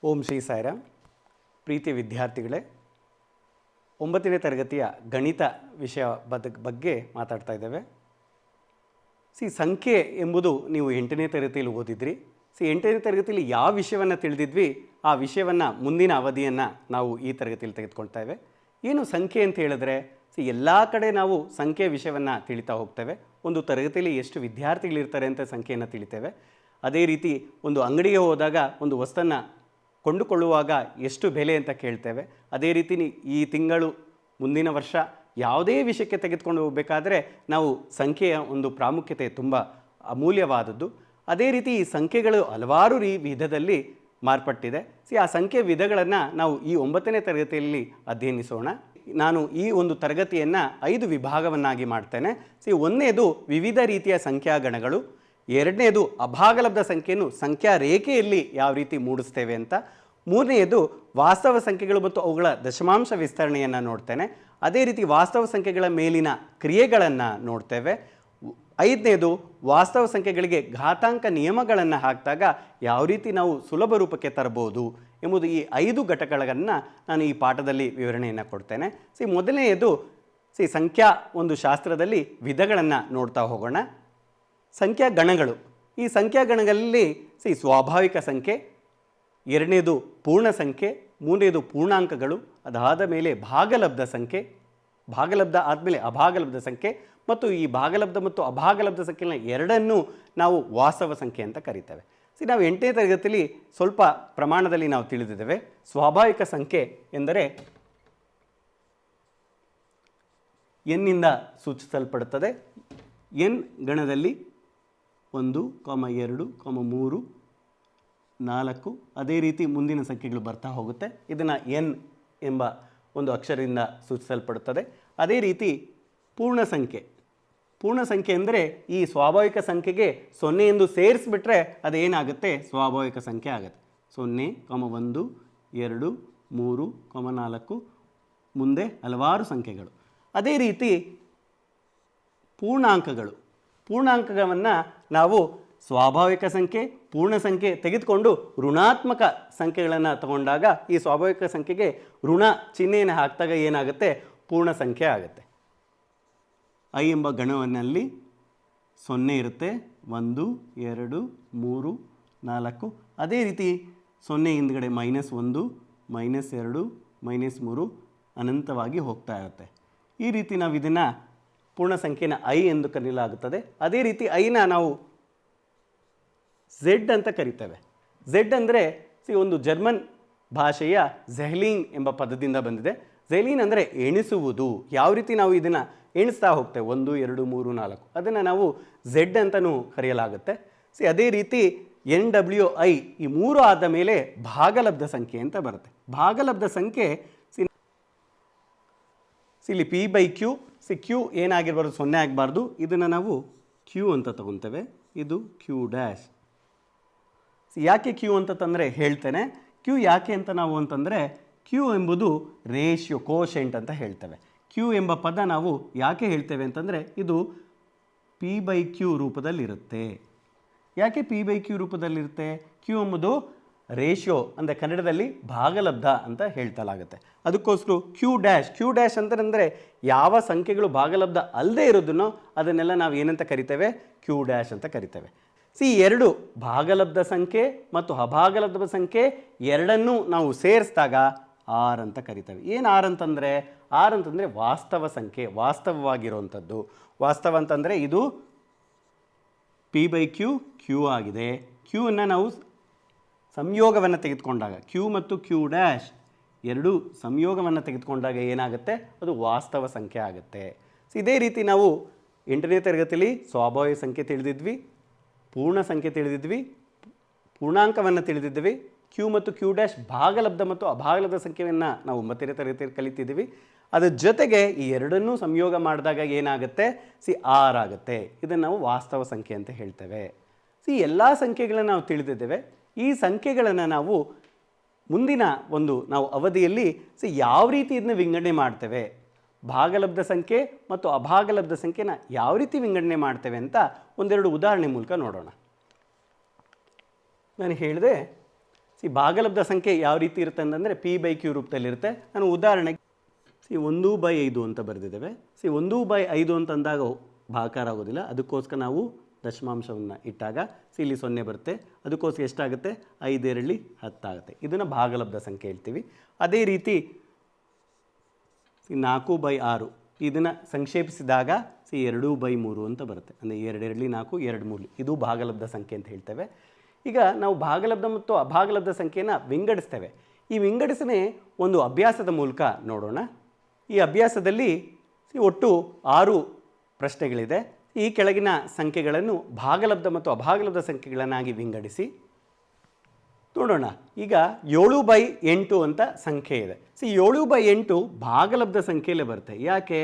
ಓಂ ಶ್ರೀ ಸಾಯಿರಾಮ್. ಪ್ರೀತಿ ವಿದ್ಯಾರ್ಥಿಗಳೇ, 9ನೇ ತರಗತಿಯ ಗಣಿತ ವಿಷಯ ಬಗ್ಗೆ ಮಾತಾಡ್ತಾ ಇದ್ದೇವೆ. ಸಂಖ್ಯೆ ಎಂಬುದು ನೀವು 8ನೇ ತರಗತಿಯಲ್ಲಿ ಓದಿದ್ರಿ. 8ನೇ ತರಗತಿಯಲ್ಲಿ ಯಾವ ವಿಷಯವನ್ನು ತಿಳಿದಿದ್ವಿ ಆ ವಿಷಯವನ್ನು ಮುಂದಿನ ಅವಧಿಯನ್ನು ನಾವು ಈ ತರಗತಿಯಲ್ಲಿ ತೆಗೆದುಕೊಳ್ತೇವೆ. ಏನು ಸಂಖ್ಯೆ ಅಂತ ಹೇಳಿದ್ರೆ ಎಲ್ಲ ಕಡೆ ನಾವು ಸಂಖ್ಯೆ ವಿಷಯವನ್ನು ತಿಳಿತಾ ಹೋಗ್ತೇವೆ. ಒಂದು ತರಗತಿಯಲ್ಲಿ ಎಷ್ಟು ವಿದ್ಯಾರ್ಥಿಗಳಿರ್ತಾರೆ ಅಂತ ಸಂಖ್ಯೆಯನ್ನು ತಿಳಿತೇವೆ. ಅದೇ ರೀತಿ ಒಂದು ಅಂಗಡಿಗೆ ಹೋದಾಗ ಒಂದು ವಸ್ತನ್ನು ಕೊಂಡುಕೊಳ್ಳುವಾಗ ಎಷ್ಟು ಬೆಲೆ ಅಂತ ಕೇಳ್ತೇವೆ. ಅದೇ ರೀತಿ ಈ ತಿಂಗಳು ಮುಂದಿನ ವರ್ಷ ಯಾವುದೇ ವಿಷಯಕ್ಕೆ ತೆಗೆದುಕೊಂಡು ಹೋಗಬೇಕಾದ್ರೆ ನಾವು ಸಂಖ್ಯೆಯ ಒಂದು ಪ್ರಾಮುಖ್ಯತೆ ತುಂಬ ಅಮೂಲ್ಯವಾದದ್ದು. ಅದೇ ರೀತಿ ಈ ಸಂಖ್ಯೆಗಳು ಹಲವಾರು ವಿಧದಲ್ಲಿ ಮಾರ್ಪಟ್ಟಿದೆ. ಆ ಸಂಖ್ಯೆ ವಿಧಗಳನ್ನು ನಾವು ಈ 9ನೇ ತರಗತಿಯಲ್ಲಿ ಅಧ್ಯಯನಿಸೋಣ. ನಾನು ಈ ಒಂದು ತರಗತಿಯನ್ನು 5 ವಿಭಾಗವನ್ನಾಗಿ ಮಾಡ್ತೇನೆ. ಒಂದನೇದು ವಿವಿಧ ರೀತಿಯ ಸಂಖ್ಯಾಗಣಗಳು, ಎರಡನೇದು ಅಭಾಗಲಬ್ಧ ಸಂಖ್ಯೆಯನ್ನು ಸಂಖ್ಯಾ ರೇಖೆಯಲ್ಲಿ ಯಾವ ರೀತಿ ಮೂಡಿಸ್ತೇವೆ ಅಂತ, ಮೂರನೆಯದು ವಾಸ್ತವ ಸಂಖ್ಯೆಗಳು ಮತ್ತು ಅವುಗಳ ದಶಮಾಂಶ ವಿಸ್ತರಣೆಯನ್ನು ನೋಡ್ತೇನೆ. ಅದೇ ರೀತಿ ವಾಸ್ತವ ಸಂಖ್ಯೆಗಳ ಮೇಲಿನ ಕ್ರಿಯೆಗಳನ್ನು ನೋಡ್ತೇವೆ. 5ನೇದು ವಾಸ್ತವ ಸಂಖ್ಯೆಗಳಿಗೆ ಘಾತಾಂಕ ನಿಯಮಗಳನ್ನು ಹಾಕಿದಾಗ ಯಾವ ರೀತಿ ನಾವು ಸುಲಭ ರೂಪಕ್ಕೆ ತರಬಹುದು ಎಂಬುದು ಈ 5 ಘಟಕಗಳನ್ನು ನಾನು ಈ ಪಾಠದಲ್ಲಿ ವಿವರಣೆಯನ್ನು ಕೊಡ್ತೇನೆ. ಮೊದಲನೆಯದು ಸಂಖ್ಯಾ ಒಂದು ಶಾಸ್ತ್ರದಲ್ಲಿ ವಿಧಗಳನ್ನು ನೋಡ್ತಾ ಹೋಗೋಣ. ಸಂಖ್ಯಾಗಣಗಳು. ಈ ಸಂಖ್ಯಾಗಣಗಳಲ್ಲಿ ಸ್ವಾಭಾವಿಕ ಸಂಖ್ಯೆ, ಎರಡನೇದು ಪೂರ್ಣ ಸಂಖ್ಯೆ, ಮೂರನೇದು ಪೂರ್ಣಾಂಕಗಳು, ಅದಾದ ಮೇಲೆ ಭಾಗಲಬ್ಧ ಸಂಖ್ಯೆ, ಭಾಗಲಬ್ಧ ಆದಮೇಲೆ ಅಭಾಗಲಬ್ಧ ಸಂಖ್ಯೆ, ಮತ್ತು ಈ ಭಾಗಲಬ್ಧ ಮತ್ತು ಅಭಾಗಲಬ್ಧ ಸಂಖ್ಯೆನ ಎರಡನ್ನೂ ನಾವು ವಾಸ್ತವ ಸಂಖ್ಯೆ ಅಂತ ಕರಿತೇವೆ. ನಾವು 8ನೇ ತರಗತಿಯಲ್ಲಿ ಸ್ವಲ್ಪ ಪ್ರಮಾಣದಲ್ಲಿ ನಾವು ತಿಳಿದಿದ್ದೇವೆ. ಸ್ವಾಭಾವಿಕ ಸಂಖ್ಯೆ ಎಂದರೆ ಎನ್ನಿಂದ ಸೂಚಿಸಲ್ಪಡುತ್ತದೆ. ಎನ್ ಗಣದಲ್ಲಿ 1, 2, 3, 4 ಅದೇ ರೀತಿ ಮುಂದಿನ ಸಂಖ್ಯೆಗಳು ಬರ್ತಾ ಹೋಗುತ್ತೆ. ಇದನ್ನು ಎನ್ ಎಂಬ ಒಂದು ಅಕ್ಷರದಿಂದ ಸೂಚಿಸಲ್ಪಡುತ್ತದೆ. ಅದೇ ರೀತಿ ಪೂರ್ಣ ಸಂಖ್ಯೆ. ಪೂರ್ಣ ಸಂಖ್ಯೆ ಅಂದರೆ ಈ ಸ್ವಾಭಾವಿಕ ಸಂಖ್ಯೆಗೆ 0 ಎಂದು ಸೇರಿಸ್ಬಿಟ್ರೆ ಅದೇನಾಗುತ್ತೆ, ಸ್ವಾಭಾವಿಕ ಸಂಖ್ಯೆ ಆಗುತ್ತೆ. 0, 1, 2, 3, 4 ಮುಂದೆ ಹಲವಾರು ಸಂಖ್ಯೆಗಳು. ಅದೇ ರೀತಿ ಪೂರ್ಣಾಂಕಗಳು. ಪೂರ್ಣಾಂಕವನ್ನು ನಾವು ಸ್ವಾಭಾವಿಕ ಸಂಖ್ಯೆ, ಪೂರ್ಣ ಸಂಖ್ಯೆ ತೆಗೆದುಕೊಂಡು ಋಣಾತ್ಮಕ ಸಂಖ್ಯೆಗಳನ್ನು ತಗೊಂಡಾಗ ಈ ಸ್ವಾಭಾವಿಕ ಸಂಖ್ಯೆಗೆ ಋಣ ಚಿಹ್ನೆಯನ್ನು ಹಾಕಿದಾಗ ಏನಾಗುತ್ತೆ, ಪೂರ್ಣ ಸಂಖ್ಯೆ ಆಗುತ್ತೆ. ಐ ಎಂಬ ಗಣವನ್ನಲ್ಲಿ 0 ಇರುತ್ತೆ, 1, 2, 3, 4. ಅದೇ ರೀತಿ 0 ಹಿಂದ್ಗಡೆ -1, -2, -3 ಅನಂತವಾಗಿ ಹೋಗ್ತಾ ಇರುತ್ತೆ. ಈ ರೀತಿ ನಾವು ಇದನ್ನು ಪೂರ್ಣ ಸಂಖ್ಯೆನ ಐ ಎಂದು ಕರೆಯಲಾಗುತ್ತದೆ. ಅದೇ ರೀತಿ ಐನ ನಾವು ಝೆಡ್ ಅಂತ ಕರಿತೇವೆ. ಝೆಡ್ ಅಂದರೆ ಒಂದು ಜರ್ಮನ್ ಭಾಷೆಯ ಝೆಹ್ಲಿಂಗ್ ಎಂಬ ಪದದಿಂದ ಬಂದಿದೆ. ಝೆಹ್ಲಿನ್ ಅಂದರೆ ಎಣಿಸುವುದು. ಯಾವ ರೀತಿ ನಾವು ಇದನ್ನು ಎಣಿಸ್ತಾ ಹೋಗ್ತೇವೆ 1, 2, 3, 4 ಅದನ್ನು ನಾವು ಝೆಡ್ ಅಂತಲೂ ಕರೆಯಲಾಗುತ್ತೆ. ಅದೇ ರೀತಿ NWI ಈ 3 ಆದ ಮೇಲೆ ಭಾಗಲಬ್ಧ ಸಂಖ್ಯೆ ಅಂತ ಬರುತ್ತೆ. ಭಾಗಲಬ್ಧ ಸಂಖ್ಯೆ ಇಲ್ಲಿ P/Q. Q ಏನಾಗಿರ್ಬಾರ್ದು, 0 ಆಗಬಾರ್ದು. ಇದನ್ನು ನಾವು Q ಅಂತ ತಗೊತೇವೆ. ಇದು Q'. ಯಾಕೆ Q ಅಂತ ತಂದರೆ ಹೇಳ್ತೇನೆ. Q ಯಾಕೆ ಅಂತ ನಾವು ಅಂತಂದರೆ Q ಎಂಬುದು ರೇಷಿಯೋ, ಕೋಶೆಂಟ್ ಅಂತ ಹೇಳ್ತೇವೆ. Q ಎಂಬ ಪದ ನಾವು ಯಾಕೆ ಹೇಳ್ತೇವೆ ಅಂತಂದರೆ ಇದು P/Q ರೂಪದಲ್ಲಿರುತ್ತೆ. ಯಾಕೆ P/Q ರೂಪದಲ್ಲಿರುತ್ತೆ? Q ಎಂಬುದು ರೇಷಿಯೋ ಅಂದರೆ ಕನ್ನಡದಲ್ಲಿ ಭಾಗಲಬ್ಧ ಅಂತ ಹೇಳ್ತಲಾಗುತ್ತೆ. ಅದಕ್ಕೋಸ್ಕರ Q' ಅಂತಂದರೆ ಯಾವ ಸಂಖ್ಯೆಗಳು ಭಾಗಲಬ್ಧ ಅಲ್ಲದೆ ಇರೋದನ್ನೋ ಅದನ್ನೆಲ್ಲ ನಾವು ಏನಂತ ಕರಿತೇವೆ, Q' ಅಂತ ಕರಿತೇವೆ. ಎರಡು ಭಾಗಲಬ್ಧ ಸಂಖ್ಯೆ ಮತ್ತು ಅಭಾಗಲಬ್ಧ ಸಂಖ್ಯೆ ಎರಡನ್ನೂ ನಾವು ಸೇರಿಸಿದಾಗ ಆರ್ ಅಂತ ಕರಿತೇವೆ. ಏನು ಆರ್ ಅಂತಂದರೆ? ಆರ್ ಅಂತಂದರೆ ವಾಸ್ತವ ಸಂಖ್ಯೆ, ವಾಸ್ತವವಾಗಿರುವಂಥದ್ದು. ವಾಸ್ತವ ಅಂತಂದರೆ ಇದು P/Q Q ಆಗಿದೆ. Qನ್ನು ನಾವು ಸಂಯೋಗವನ್ನು ತೆಗೆದುಕೊಂಡಾಗ Q ಮತ್ತು Q' ಎರಡು ಸಂಯೋಗವನ್ನು ತೆಗೆದುಕೊಂಡಾಗ ಏನಾಗುತ್ತೆ, ಅದು ವಾಸ್ತವ ಸಂಖ್ಯೆ ಆಗುತ್ತೆ. ಇದೇ ರೀತಿ ನಾವು 8ನೇ ತರಗತಿಯಲ್ಲಿ ಸ್ವಾಭಾವಿಕ ಸಂಖ್ಯೆ ತಿಳಿದಿದ್ವಿ, ಪೂರ್ಣ ಸಂಖ್ಯೆ ತಿಳಿದಿದ್ವಿ, ಪೂರ್ಣಾಂಕವನ್ನು ತಿಳಿದಿದ್ವಿ. Q ಮತ್ತು Q' ಭಾಗಲಬ್ಧ ಮತ್ತು ಅಭಾಗಲಬ್ಧ ಸಂಖ್ಯೆಯನ್ನು ನಾವು 9ನೇ ತರಗತಿಯಲ್ಲಿ ಕಲಿತಿದ್ದೀವಿ. ಅದರ ಜೊತೆಗೆ ಈ ಎರಡನ್ನೂ ಸಂಯೋಗ ಮಾಡಿದಾಗ ಏನಾಗುತ್ತೆ, ಆರ್ ಆಗುತ್ತೆ. ಇದನ್ನು ನಾವು ವಾಸ್ತವ ಸಂಖ್ಯೆ ಅಂತ ಹೇಳ್ತೇವೆ. ಎಲ್ಲ ಸಂಖ್ಯೆಗಳನ್ನು ನಾವು ತಿಳಿದಿದ್ದೇವೆ. ಈ ಸಂಖ್ಯೆಗಳನ್ನು ನಾವು ಮುಂದಿನ ನಾವು ಅವಧಿಯಲ್ಲಿ ಯಾವ ರೀತಿ ಇದನ್ನ ವಿಂಗಡಣೆ ಮಾಡ್ತೇವೆ, ಭಾಗಲಬ್ಧ ಸಂಖ್ಯೆ ಮತ್ತು ಅಭಾಗಲಬ್ಧ ಸಂಖ್ಯೆನ ಯಾವ ರೀತಿ ವಿಂಗಡಣೆ ಮಾಡ್ತೇವೆ ಅಂತ ಒಂದೆರಡು ಉದಾಹರಣೆ ಮೂಲಕ ನೋಡೋಣ. ನಾನು ಹೇಳಿದೆ ಭಾಗಲಬ್ಧ ಸಂಖ್ಯೆ ಯಾವ ರೀತಿ ಇರುತ್ತೆ ಅಂತಂದರೆ P/Q ರೂಪದಲ್ಲಿರುತ್ತೆ. ನಾನು ಉದಾಹರಣೆಗೆ 1/5 ಅಂತ ಬರೆದಿದ್ದೇವೆ. 1/5 ಅಂತಂದಾಗ ಭಾಗಾಕಾರ ಆಗೋದಿಲ್ಲ, ಅದಕ್ಕೋಸ್ಕರ ನಾವು ದಶಮಾಂಶವನ್ನು ಇಟ್ಟಾಗ ಇಲ್ಲಿ 0 ಬರುತ್ತೆ. ಅದಕ್ಕೋಸ್ಕರ ಎಷ್ಟಾಗುತ್ತೆ? 5 2 10 ಆಗುತ್ತೆ. ಇದನ್ನು ಭಾಗಲಬ್ಧ ಸಂಖ್ಯೆ ಹೇಳ್ತೀವಿ. ಅದೇ ರೀತಿ 4/6 ಇದನ್ನು ಸಂಕ್ಷೇಪಿಸಿದಾಗ 2/3 ಅಂತ ಬರುತ್ತೆ. ಅಂದರೆ 2 2 4 2 3 ಇದು ಭಾಗಲಬ್ಧ ಸಂಖ್ಯೆ ಅಂತ ಹೇಳ್ತೇವೆ. ಈಗ ನಾವು ಭಾಗಲಬ್ಧ ಮತ್ತು ಅಭಾಗಲಬ್ಧ ಸಂಖ್ಯೆಯನ್ನು ವಿಂಗಡಿಸ್ತೇವೆ. ಈ ವಿಂಗಡಿಸನೆ ಒಂದು ಅಭ್ಯಾಸದ ಮೂಲಕ ನೋಡೋಣ. ಈ ಅಭ್ಯಾಸದಲ್ಲಿ ಒಟ್ಟು 6 ಪ್ರಶ್ನೆಗಳಿದೆ. ಈ ಕೆಳಗಿನ ಸಂಖ್ಯೆಗಳನ್ನು ಭಾಗಲಬ್ಧ ಮತ್ತು ಅಭಾಗಲಬ್ಧ ಸಂಖ್ಯೆಗಳನ್ನಾಗಿ ವಿಂಗಡಿಸಿ ನೋಡೋಣ. ಈಗ 7/8 ಅಂತ ಸಂಖ್ಯೆ ಇದೆ. 7/8 ಭಾಗಲಬ್ಧ ಸಂಖ್ಯೆಯಲ್ಲೇ ಬರುತ್ತೆ. ಯಾಕೆ?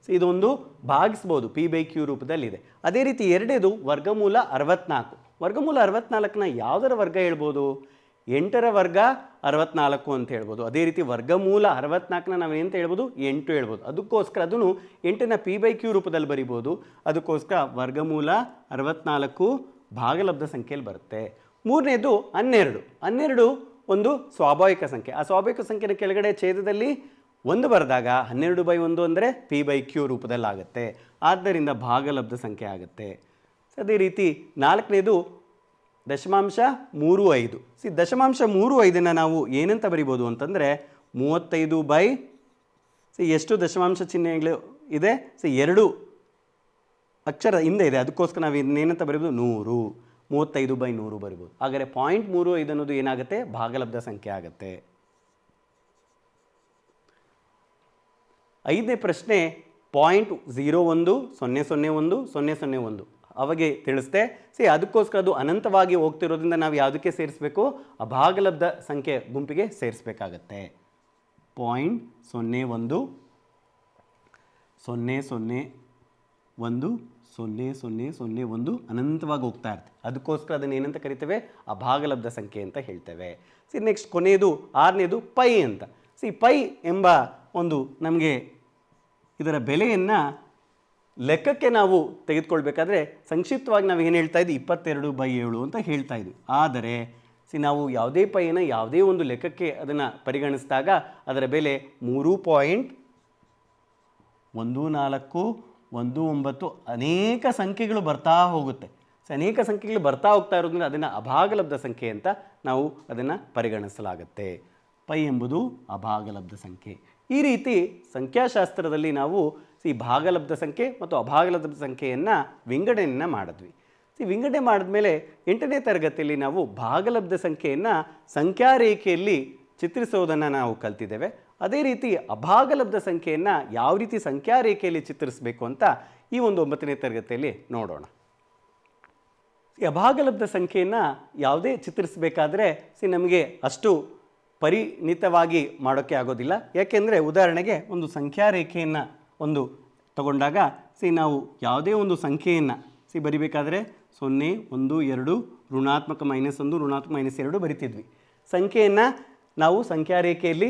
ಇದೊಂದು ಭಾಗಿಸ್ಬೋದು, P/Q ರೂಪದಲ್ಲಿದೆ. ಅದೇ ರೀತಿ ಎರಡನೇದು ವರ್ಗಮೂಲ 64. ವರ್ಗಮೂಲ 64ನ ಯಾವುದರ ವರ್ಗ ಹೇಳ್ಬೋದು? 8ರ ವರ್ಗ 64 ಅಂತ ಹೇಳ್ಬೋದು. ಅದೇ ರೀತಿ ವರ್ಗಮೂಲ 64ನ ನಾವು ಏನಂತ ಹೇಳ್ಬೋದು? 8 ಹೇಳ್ಬೋದು. ಅದಕ್ಕೋಸ್ಕರ ಅದನ್ನು 8ನ P/Q ರೂಪದಲ್ಲಿ ಬರಿಬೋದು. ಅದಕ್ಕೋಸ್ಕರ ವರ್ಗಮೂಲ 64 ಭಾಗಲಬ್ಧ ಸಂಖ್ಯೆಯಲ್ಲಿ ಬರುತ್ತೆ. ಮೂರನೇದು 12. 12 ಒಂದು ಸ್ವಾಭಾವಿಕ ಸಂಖ್ಯೆ. ಆ ಸ್ವಾಭಾವಿಕ ಸಂಖ್ಯೆನ ಕೆಳಗಡೆ ಛೇದದಲ್ಲಿ 1 ಬರೆದಾಗ 12/1 ಅಂದರೆ P/Q ರೂಪದಲ್ಲಾಗುತ್ತೆ. ಆದ್ದರಿಂದ ಭಾಗಲಬ್ಧ ಸಂಖ್ಯೆ ಆಗುತ್ತೆ. ಅದೇ ರೀತಿ 4ನೇದು 0.35. ದಶಮಾಂಶ 35ನ್ನು ನಾವು ಏನಂತ ಬರಿಬೋದು ಅಂತಂದರೆ 35 ಎಷ್ಟು ದಶಮಾಂಶ ಚಿಹ್ನೆಗಳು ಇದೆ? 2 ಅಕ್ಷರ ಹಿಂದೆ ಇದೆ. ಅದಕ್ಕೋಸ್ಕರ ನಾವು ಇನ್ನೇನಂತ ಬರಿಬೋದು? 100. 35/100 ಬರಿಬೋದು. ಹಾಗಾದರೆ 0.35 ಅನ್ನೋದು ಏನಾಗುತ್ತೆ? ಭಾಗಲಬ್ಧ ಸಂಖ್ಯೆ ಆಗುತ್ತೆ. 5ನೇ ಪ್ರಶ್ನೆ 0.01 001 001 ಅವಾಗೆ ತಿಳಿಸ್ತೆ. ಅದಕ್ಕೋಸ್ಕರ ಅದು ಅನಂತವಾಗಿ ಹೋಗ್ತಿರೋದ್ರಿಂದ ನಾವು ಯಾವುದಕ್ಕೆ ಸೇರಿಸಬೇಕು? ಅಭಾಗಲಬ್ಧ ಸಂಖ್ಯೆ ಗುಂಪಿಗೆ ಸೇರಿಸಬೇಕಾಗತ್ತೆ. 0.01 001 0001 ಅನಂತವಾಗಿ ಹೋಗ್ತಾ ಇರುತ್ತೆ. ಅದಕ್ಕೋಸ್ಕರ ಅದನ್ನು ಏನಂತ ಕರಿತೇವೆ? ಅಭಾಗಲಬ್ಧ ಸಂಖ್ಯೆ ಅಂತ ಹೇಳ್ತೇವೆ. ನೆಕ್ಸ್ಟ್ ಕೊನೆಯದು 6ನೇದು ಪೈ ಅಂತ. ಪೈ ಎಂಬ ಒಂದು ನಮಗೆ ಇದರ ಬೆಲೆಯನ್ನು ಲೆಕ್ಕಕ್ಕೆ ನಾವು ತೆಗೆದುಕೊಳ್ಬೇಕಾದ್ರೆ ಸಂಕ್ಷಿಪ್ತವಾಗಿ ನಾವು ಏನು ಹೇಳ್ತಾ ಇದ್ವಿ? 22/7 ಅಂತ ಹೇಳ್ತಾ ಇದ್ವಿ. ಆದರೆ ನಾವು ಯಾವುದೇ ಪೈಯನ್ನು ಯಾವುದೇ ಒಂದು ಲೆಕ್ಕಕ್ಕೆ ಅದನ್ನು ಪರಿಗಣಿಸಿದಾಗ ಅದರ ಬೆಲೆ 3.1419 ಅನೇಕ ಸಂಖ್ಯೆಗಳು ಬರ್ತಾ ಹೋಗುತ್ತೆ. ಅನೇಕ ಸಂಖ್ಯೆಗಳು ಬರ್ತಾ ಹೋಗ್ತಾ ಇರೋದ್ರಿಂದ ಅದನ್ನು ಅಭಾಗಲಬ್ಧ ಸಂಖ್ಯೆ ಅಂತ ನಾವು ಅದನ್ನು ಪರಿಗಣಿಸಲಾಗುತ್ತೆ. ಪೈ ಎಂಬುದು ಅಭಾಗಲಬ್ಧ ಸಂಖ್ಯೆ. ಈ ರೀತಿ ಸಂಖ್ಯಾಶಾಸ್ತ್ರದಲ್ಲಿ ನಾವು ಭಾಗಲಬ್ಧ ಸಂಖ್ಯೆ ಮತ್ತು ಅಭಾಗಲಬ್ಧ ಸಂಖ್ಯೆಯನ್ನು ವಿಂಗಡಣೆಯನ್ನು ಮಾಡಿದ್ವಿ. ವಿಂಗಡಣೆ ಮಾಡಿದ್ಮೇಲೆ 8ನೇ ತರಗತಿಯಲ್ಲಿ ನಾವು ಭಾಗಲಬ್ಧ ಸಂಖ್ಯೆಯನ್ನು ಸಂಖ್ಯಾರೇಖೆಯಲ್ಲಿ ಚಿತ್ರಿಸೋದನ್ನು ನಾವು ಕಲ್ತಿದ್ದೇವೆ. ಅದೇ ರೀತಿ ಅಭಾಗಲಬ್ಧ ಸಂಖ್ಯೆಯನ್ನು ಯಾವ ರೀತಿ ಸಂಖ್ಯಾರೇಖೆಯಲ್ಲಿ ಚಿತ್ರಿಸಬೇಕು ಅಂತ ಈ ಒಂದು 9ನೇ ತರಗತಿಯಲ್ಲಿ ನೋಡೋಣ. ಈ ಅಭಾಗಲಬ್ಧ ಸಂಖ್ಯೆಯನ್ನು ಯಾವುದೇ ಚಿತ್ರಿಸಬೇಕಾದ್ರೆ ನಮಗೆ ಅಷ್ಟು ಪರಿಣಿತವಾಗಿ ಮಾಡೋಕ್ಕೆ ಆಗೋದಿಲ್ಲ. ಯಾಕೆಂದರೆ ಉದಾಹರಣೆಗೆ ಒಂದು ಸಂಖ್ಯಾರೇಖೆಯನ್ನು ಒಂದು ತಗೊಂಡಾಗ ನಾವು ಯಾವುದೇ ಒಂದು ಸಂಖ್ಯೆಯನ್ನು ಬರಿಬೇಕಾದ್ರೆ 0 1 2 ಋಣಾತ್ಮಕ -1 ಋಣಾತ್ಮಕ -2 ಬರಿತಿದ್ವಿ. ಸಂಖ್ಯೆಯನ್ನು ನಾವು ಸಂಖ್ಯಾರೇಖೆಯಲ್ಲಿ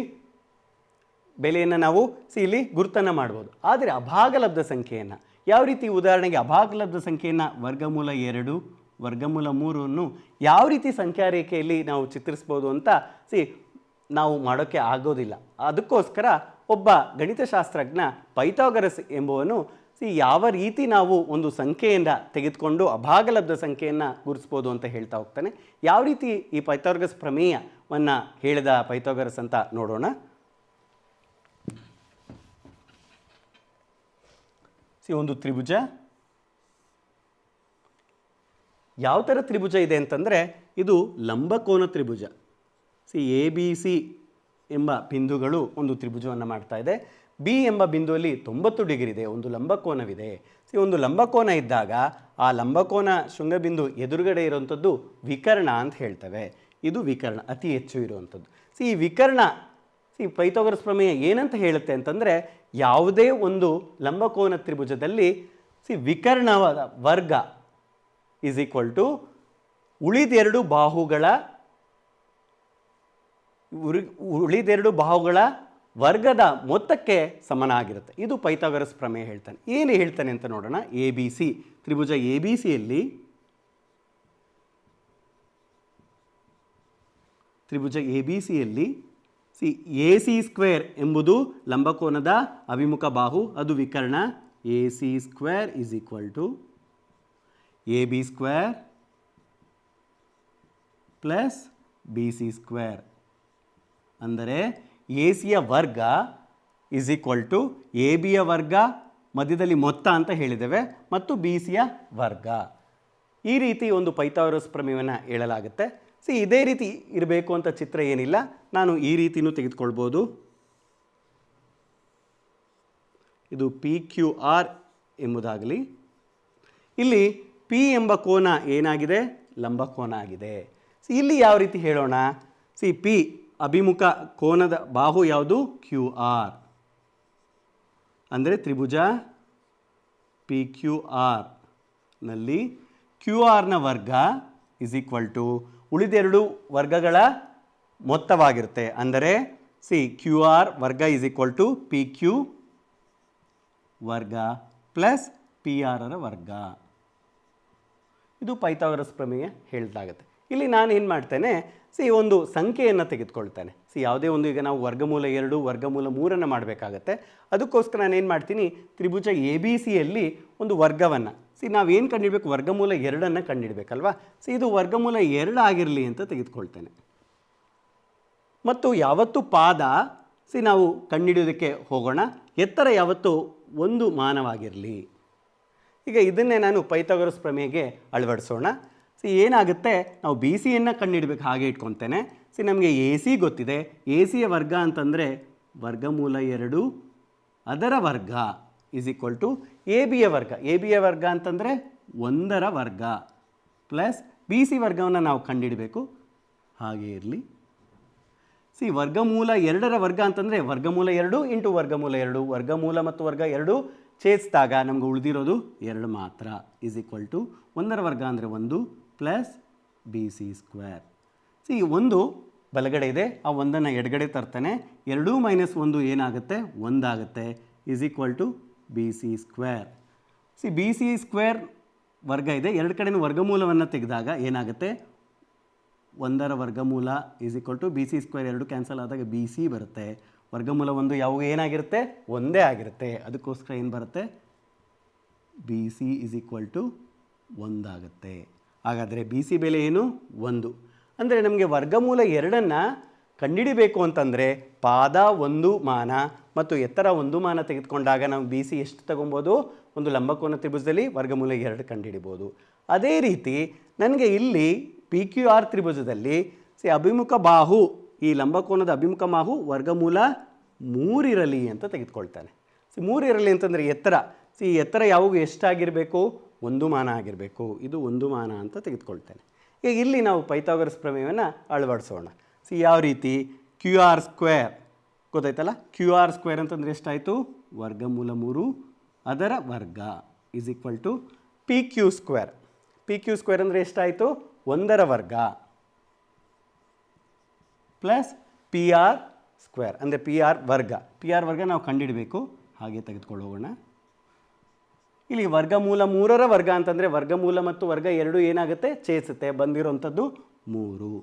ಬೆಲೆಯನ್ನು ನಾವು ಇಲ್ಲಿ ಗುರುತನ್ನು ಮಾಡ್ಬೋದು. ಆದರೆ ಅಭಾಗಲಬ್ಧ ಸಂಖ್ಯೆಯನ್ನು ಯಾವ ರೀತಿ? ಉದಾಹರಣೆಗೆ ಅಭಾಗಲಬ್ಧ ಸಂಖ್ಯೆಯನ್ನು ವರ್ಗಮೂಲ 2 ವರ್ಗಮೂಲ 3 ಯಾವ ರೀತಿ ಸಂಖ್ಯಾರೇಖೆಯಲ್ಲಿ ನಾವು ಚಿತ್ರಿಸ್ಬೋದು ಅಂತ ನಾವು ಮಾಡೋಕ್ಕೆ ಆಗೋದಿಲ್ಲ. ಅದಕ್ಕೋಸ್ಕರ ಒಬ್ಬ ಗಣಿತಶಾಸ್ತ್ರಜ್ಞ ಪೈಥಾಗರಸ್ ಎಂಬುವನು ಯಾವ ರೀತಿ ನಾವು ಒಂದು ಸಂಖ್ಯೆಯಿಂದ ತೆಗೆದುಕೊಂಡು ಅಭಾಗಲಬ್ಧ ಸಂಖ್ಯೆಯನ್ನು ಗುರುತಿಸ್ಬೋದು ಅಂತ ಹೇಳ್ತಾ ಹೋಗ್ತಾನೆ. ಯಾವ ರೀತಿ ಈ ಪೈಥಾಗರಸ್ ಪ್ರಮೇಯವನ್ನು ಹೇಳಿದ ಪೈಥಾಗರಸ್ ಅಂತ ನೋಡೋಣ. ಒಂದು ತ್ರಿಭುಜ ಯಾವ ಥರ ತ್ರಿಭುಜ ಇದೆ ಅಂತಂದರೆ ಇದು ಲಂಬಕೋನ ತ್ರಿಭುಜ. ABC ಎಂಬ ಬಿಂದುಗಳು ಒಂದು ತ್ರಿಭುಜವನ್ನು ಮಾಡ್ತಾ ಇದೆ. ಬಿ ಎಂಬ ಬಿಂದುವಲ್ಲಿ 90 ಡಿಗ್ರಿ ಇದೆ, ಒಂದು ಲಂಬಕೋನವಿದೆ. ಒಂದು ಲಂಬಕೋನ ಇದ್ದಾಗ ಆ ಲಂಬಕೋನ ಶೃಂಗಬಿಂದು ಎದುರುಗಡೆ ಇರುವಂಥದ್ದು ವಿಕರ್ಣ ಅಂತ ಹೇಳ್ತೇವೆ. ಇದು ವಿಕರ್ಣ, ಅತಿ ಹೆಚ್ಚು ಇರುವಂಥದ್ದು. ಈ ವಿಕರ್ಣ ಪೈಥಾಗರಸ್ ಪ್ರಮೇಯ ಏನಂತ ಹೇಳುತ್ತೆ ಅಂತಂದರೆ ಯಾವುದೇ ಒಂದು ಲಂಬಕೋನ ತ್ರಿಭುಜದಲ್ಲಿ ವಿಕರ್ಣವಾದ ವರ್ಗ ಈಸ್ ಈಕ್ವಲ್ ಟು ಉಳಿದೆರಡು ಬಾಹುಗಳ ವರ್ಗದ ಮೊತ್ತಕ್ಕೆ ಸಮನಾಗಿರುತ್ತೆ. ಇದು ಪೈಥಾಗರಸ್ ಪ್ರಮೇಯ ಹೇಳ್ತಾನೆ. ಏನು ಹೇಳ್ತಾನೆ ಅಂತ ನೋಡೋಣ. ABC ತ್ರಿಭುಜ ABCಯಲ್ಲಿ ತ್ರಿಭುಜ ಎ ಬಿ ಸಿಯಲ್ಲಿ ಸಿ ಎ ಸಿ ಸ್ಕ್ವೇರ್ ಎಂಬುದು ಲಂಬಕೋನದ ಅಭಿಮುಖ ಬಾಹು, ಅದು ವಿಕರ್ಣ. A C square is equal to A B square plus B C square. ಅಂದರೆ ಎ ಸಿಯ ವರ್ಗ ಇಸ್ ಈಕ್ವಲ್ ಟು ಎ ಬಿಯ ವರ್ಗ ಮಧ್ಯದಲ್ಲಿ ಮೊತ್ತ ಅಂತ ಹೇಳಿದ್ದೇವೆ ಮತ್ತು ಬಿ ಸಿಯ ವರ್ಗ. ಈ ರೀತಿ ಒಂದು ಪೈಥಾಗರಸ್ ಪ್ರಮೇಯವನ್ನು ಹೇಳಲಾಗುತ್ತೆ. ಇದೇ ರೀತಿ ಇರಬೇಕು ಅಂತ ಚಿತ್ರ ಏನಿಲ್ಲ, ನಾನು ಈ ರೀತಿಯೂ ತೆಗೆದುಕೊಳ್ಬೋದು. ಇದು ಪಿ ಕ್ಯೂ ಆರ್ ಎಂಬುದಾಗಲಿ. ಇಲ್ಲಿ ಪಿ ಎಂಬ ಕೋನ ಏನಾಗಿದೆ? ಲಂಬಕೋನ ಆಗಿದೆ. ಇಲ್ಲಿ ಯಾವ ರೀತಿ ಹೇಳೋಣ? ಪಿ ಅಭಿಮುಖ ಕೋನದ ಬಾಹು ಯಾವುದು? Q R. ಅಂದರೆ ತ್ರಿಭುಜ ಪಿ ಕ್ಯೂ ಆರ್ ನಲ್ಲಿ ಕ್ಯೂ ಆರ್ನ ವರ್ಗ ಇಸ್ ಈಕ್ವಲ್ ಟು ಉಳಿದೆರಡು ವರ್ಗಗಳ ಮೊತ್ತವಾಗಿರುತ್ತೆ. ಅಂದರೆ ಕ್ಯೂ ಆರ್ ವರ್ಗ is equal to P Q ವರ್ಗ ಪ್ಲಸ್ ಪಿ ಆರ್ ರ ವರ್ಗ. ಇದು ಪೈಥಾಗರಸ್ ಪ್ರಮೇಯ ಹೇಳಲಾಗುತ್ತೆ. ಇಲ್ಲಿ ನಾನು ಏನು ಮಾಡ್ತೇನೆ, ಒಂದು ಸಂಖ್ಯೆಯನ್ನು ತೆಗೆದುಕೊಳ್ತೇನೆ. ಯಾವುದೇ ಒಂದು, ಈಗ ನಾವು ವರ್ಗಮೂಲ 2 ವರ್ಗಮೂಲ 3 ಮಾಡಬೇಕಾಗತ್ತೆ. ಅದಕ್ಕೋಸ್ಕರ ನಾನು ಏನು ಮಾಡ್ತೀನಿ, ತ್ರಿಭುಜ ಎ ಬಿ ಸಿಯಲ್ಲಿ ಒಂದು ವರ್ಗವನ್ನು ನಾವೇನು ಕಂಡುಹಿಡಬೇಕು? ವರ್ಗಮೂಲ 2 ಕಂಡುಹಿಡಬೇಕಲ್ವಾ? ಇದು ವರ್ಗಮೂಲ 2 ಆಗಿರಲಿ ಅಂತ ತೆಗೆದುಕೊಳ್ತೇನೆ. ಮತ್ತು ಯಾವತ್ತು ಪಾದ ನಾವು ಕಂಡುಹಿಡಿಯೋದಕ್ಕೆ ಹೋಗೋಣ, ಎತ್ತರ ಯಾವತ್ತು ಒಂದು ಮಾನವಾಗಿರಲಿ. ಈಗ ಇದನ್ನೇ ನಾನು ಪೈಥಾಗರಸ್ ಪ್ರಮೇಯಕ್ಕೆ ಅಳವಡಿಸೋಣ. ಏನಾಗುತ್ತೆ, ನಾವು ಬಿ ಸಿಯನ್ನು ಕಂಡುಹಿಡಬೇಕು, ಹಾಗೆ ಇಟ್ಕೊತೇನೆ. ನಮಗೆ ಎ ಸಿ ಗೊತ್ತಿದೆ. ಎ ಸಿಯ ವರ್ಗ ಅಂತಂದರೆ ವರ್ಗಮೂಲ 2 ಅದರ ವರ್ಗ ಇಸ್ ಈಕ್ವಲ್ ಟು ಎ ಬಿಯ ವರ್ಗ. ಎ ಬಿಯ ವರ್ಗ ಅಂತಂದರೆ 1ರ ವರ್ಗ ಪ್ಲಸ್ ಬಿ ಸಿ ವರ್ಗವನ್ನು ನಾವು ಕಂಡುಹಿಡಬೇಕು, ಹಾಗೆ ಇರಲಿ. ವರ್ಗಮೂಲ 2ರ ವರ್ಗ ಅಂತಂದರೆ ವರ್ಗಮೂಲ 2 ಇಂಟು ವರ್ಗಮೂಲ 2. ವರ್ಗಮೂಲ ಮತ್ತು ವರ್ಗ 2 ಛೇದಿಸಿದಾಗ ನಮ್ಗೆ ಉಳಿದಿರೋದು 2 ಮಾತ್ರ ಇಸ್ ಈಕ್ವಲ್ ಟು 1ರ ವರ್ಗ ಅಂದರೆ 1 ಪ್ಲಸ್ ಬಿ ಸಿ ಸ್ಕ್ವೇರ್. 1 ಬಲಗಡೆ ಇದೆ, ಆ 1ನ್ನು ಎಡಗಡೆ ತರ್ತಾನೆ. 2 ಮೈನಸ್ 1 ಏನಾಗುತ್ತೆ? 1 ಆಗುತ್ತೆ is equal to B C square. B C square ವರ್ಗ ಇದೆ, ಎರಡು ಕಡೆಯೂ ವರ್ಗಮೂಲವನ್ನು ತೆಗೆದಾಗ ಏನಾಗುತ್ತೆ? 1ರ ವರ್ಗಮೂಲ is equal to B C square. 2 cancel ಆದಾಗ ಬಿ ಸಿ ಬರುತ್ತೆ. ವರ್ಗಮೂಲ 1 ಯಾವ ಏನಾಗಿರುತ್ತೆ? 1 ಆಗಿರುತ್ತೆ. ಅದಕ್ಕೋಸ್ಕರ ಏನು ಬರುತ್ತೆ? B C is equal to 1 ಆಗುತ್ತೆ. ಹಾಗಾದರೆ ಬಿ ಸಿ ಬೆಲೆ ಏನು? 1. ಅಂದರೆ ನಮಗೆ ವರ್ಗಮೂಲ 2ನ್ನು ಕಂಡುಹಿಡಿಬೇಕು ಅಂತಂದರೆ ಪಾದ 1 ಮಾನ ಮತ್ತು ಎತ್ತರ 1 ಮಾನ ತೆಗೆದುಕೊಂಡಾಗ ನಾವು ಬಿ ಸಿ ಎಷ್ಟು ತಗೊಬೋದು? ಒಂದು ಲಂಬಕೋನ ತ್ರಿಭುಜದಲ್ಲಿ ವರ್ಗಮೂಲ 2 ಕಂಡುಹಿಡಿಬೋದು. ಅದೇ ರೀತಿ ನನಗೆ ಇಲ್ಲಿ ಪಿ ಕ್ಯೂ ಆರ್ ತ್ರಿಭುಜದಲ್ಲಿ ಅಭಿಮುಖ ಬಾಹು, ಈ ಲಂಬಕೋನದ ಅಭಿಮುಖ ಬಾಹು ವರ್ಗಮೂಲ 3 ಇರಲಿ ಅಂತ ತೆಗೆದುಕೊಳ್ತಾನೆ. 3 ಇರಲಿ ಅಂತಂದರೆ ಎತ್ತರ, ಎತ್ತರ ಯಾವಾಗ ಎಷ್ಟಾಗಿರಬೇಕು? 1 ಮಾನ ಆಗಿರಬೇಕು. ಇದು 1 ಮಾನ ಅಂತ ತೆಗೆದುಕೊಳ್ತೇನೆ. ಈಗ ಇಲ್ಲಿ ನಾವು ಪೈಥಾಗರಸ್ ಪ್ರಮೇಯವನ್ನು ಅಳವಡಿಸೋಣ. ಯಾವ ರೀತಿ? ಕ್ಯೂ ಆರ್ ಸ್ಕ್ವೇರ್ ಗೊತ್ತಾಯ್ತಲ್ಲ? ಕ್ಯೂ ಆರ್ ಸ್ಕ್ವೇರ್ ಅಂತಂದರೆ ಎಷ್ಟಾಯಿತು? ವರ್ಗಮೂಲ 3 ಅದರ ವರ್ಗ is equal to P Q square. P Q square ಅಂದರೆ ಎಷ್ಟಾಯಿತು? 1ರ ವರ್ಗ ಪ್ಲಸ್ ಪಿ ಆರ್ ಸ್ಕ್ವೇರ್ ಅಂದರೆ ಪಿ ಆರ್ ವರ್ಗ. ಪಿ ಆರ್ ವರ್ಗ ನಾವು ಕಂಡುಹಿಡಬೇಕು, ಹಾಗೆ ತೆಗೆದುಕೊಳ್ಳೋಣ. ಇಲ್ಲಿ ವರ್ಗಮೂಲ 3ರ ವರ್ಗ ಅಂತಂದರೆ ವರ್ಗಮೂಲ ಮತ್ತು ವರ್ಗ 2 ಏನಾಗುತ್ತೆ? ಛೇದಿಸುತ್ತೆ. ಬಂದಿರೋಂಥದ್ದು 3.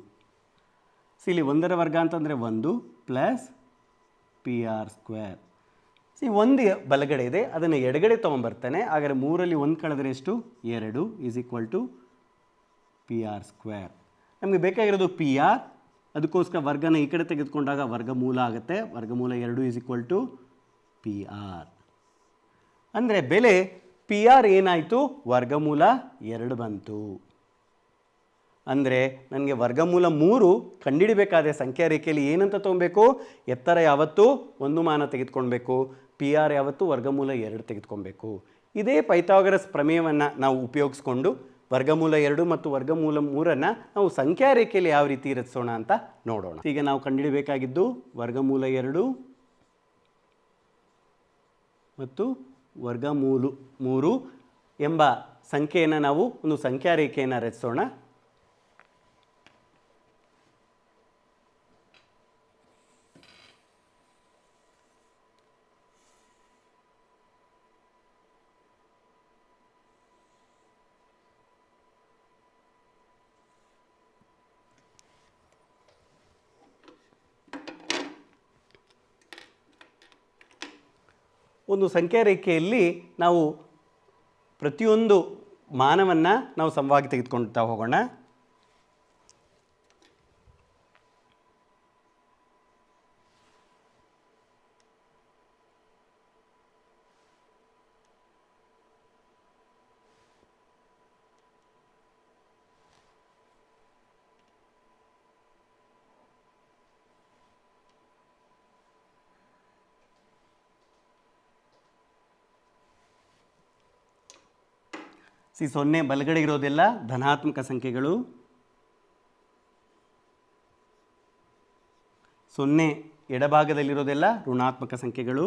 ಇಲ್ಲಿ 1ರ ವರ್ಗ ಅಂತಂದರೆ 1 ಪ್ಲಸ್ ಪಿ ಆರ್ ಸ್ಕ್ವೇರ್. 1 ಬಲಗಡೆ ಇದೆ, ಅದನ್ನು ಎಡಗಡೆ ತೊಗೊಂಬರ್ತಾನೆ. ಹಾಗಾದರೆ 3ರಲ್ಲಿ 1 ಕಳೆದರೆ ಎಷ್ಟು? 2 is equal to P R square. ನಮಗೆ ಬೇಕಾಗಿರೋದು ಪಿ ಆರ್, ಅದಕ್ಕೋಸ್ಕರ ವರ್ಗನ ಈ ಕಡೆ ತೆಗೆದುಕೊಂಡಾಗ ವರ್ಗಮೂಲ ಆಗುತ್ತೆ. ವರ್ಗಮೂಲ 2 is equal to P R. ಅಂದರೆ ಬೆಲೆ ಪಿ ಆರ್ ಏನಾಯಿತು? ವರ್ಗಮೂಲ 2 ಬಂತು. ಅಂದರೆ ನನಗೆ ವರ್ಗಮೂಲ 3 ಕಂಡುಹಿಡಬೇಕಾದ್ರೆ ಸಂಖ್ಯಾ ರೇಖೆಯಲ್ಲಿ ಏನಂತ ತೊಗೊಬೇಕು? ಎತ್ತರ ಯಾವತ್ತು 1 ಮಾನ ತೆಗೆದುಕೊಳ್ಬೇಕು, ಪಿ ಆರ್ ಯಾವತ್ತು ವರ್ಗಮೂಲ 2 ತೆಗೆದುಕೊಳ್ಬೇಕು. ಇದೇ ಪೈಥಾಗರಸ್ ಪ್ರಮೇಯವನ್ನು ನಾವು ಉಪಯೋಗಿಸ್ಕೊಂಡು ವರ್ಗಮೂಲ 2 ಮತ್ತು ವರ್ಗಮೂಲ 3ನ್ನು ನಾವು ಸಂಖ್ಯಾ ರೇಖೆಯಲ್ಲಿ ಯಾವ ರೀತಿ ರಚಿಸೋಣ ಅಂತ ನೋಡೋಣ. ಈಗ ನಾವು ಕಂಡುಹಿಡಬೇಕಾಗಿದ್ದು ವರ್ಗಮೂಲ 2 ಮತ್ತು ವರ್ಗಮೂಲ 3 ಎಂಬ ಸಂಖ್ಯೆಯನ್ನು ನಾವು ಒಂದು ಸಂಖ್ಯಾ ರೇಖೆಯನ್ನು ರಚಿಸೋಣ. ಒಂದು ಸಂಖ್ಯಾ ರೇಖೆಯಲ್ಲಿ ನಾವು ಪ್ರತಿಯೊಂದು ಮಾನವನ್ನು ನಾವು ಸಮವಾಗಿ ತೆಗೆದುಕೊಳ್ತಾ ಹೋಗೋಣ. ಸಿ 0 ಬಲಗಡೆ ಇರೋದೆಲ್ಲ ಧನಾತ್ಮಕ ಸಂಖ್ಯೆಗಳು, 0 ಎಡಭಾಗದಲ್ಲಿರೋದೆಲ್ಲ ಋಣಾತ್ಮಕ ಸಂಖ್ಯೆಗಳು.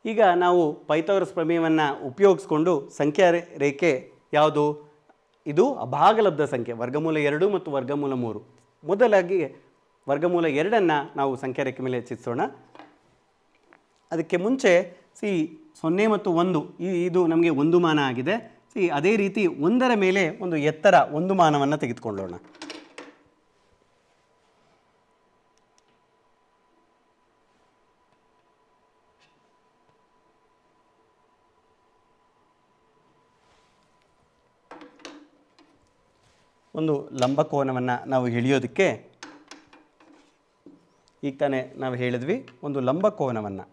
ಈಗ ನಾವು ಪೈಥಾಗರಸ್ ಪ್ರಮೇಯವನ್ನು ಉಪಯೋಗಿಸ್ಕೊಂಡು ಸಂಖ್ಯಾ ರೇಖೆ ಯಾವುದು? ಇದು ಅಭಾಗಲಬ್ಧ ಸಂಖ್ಯೆ, ವರ್ಗಮೂಲ 2 ಮತ್ತು ವರ್ಗಮೂಲ 3. ಮೊದಲಾಗಿ ವರ್ಗಮೂಲ 2 ನಾವು ಸಂಖ್ಯಾ ರೇಖೆ ಮೇಲೆ ಚಿತ್ರಿಸೋಣ. ಅದಕ್ಕೆ ಮುಂಚೆ 0 ಮತ್ತು 1 ಇದು ನಮಗೆ ಒಂದು ಮಾನ ಆಗಿದೆ. ಅದೇ ರೀತಿ 1ರ ಮೇಲೆ ಒಂದು ಎತ್ತರ ಒಂದು ಮಾನವನ್ನು ತೆಗೆದುಕೊಳ್ಳೋಣ. ಒಂದು ಲಂಬಕೋನವನ್ನು ನಾವು ಎಳೆಯೋದಕ್ಕೆ ಈಗ ತಾನೇ ನಾವು ಹೇಳಿದ್ವಿ, ಒಂದು ಲಂಬಕೋನವನ್ನು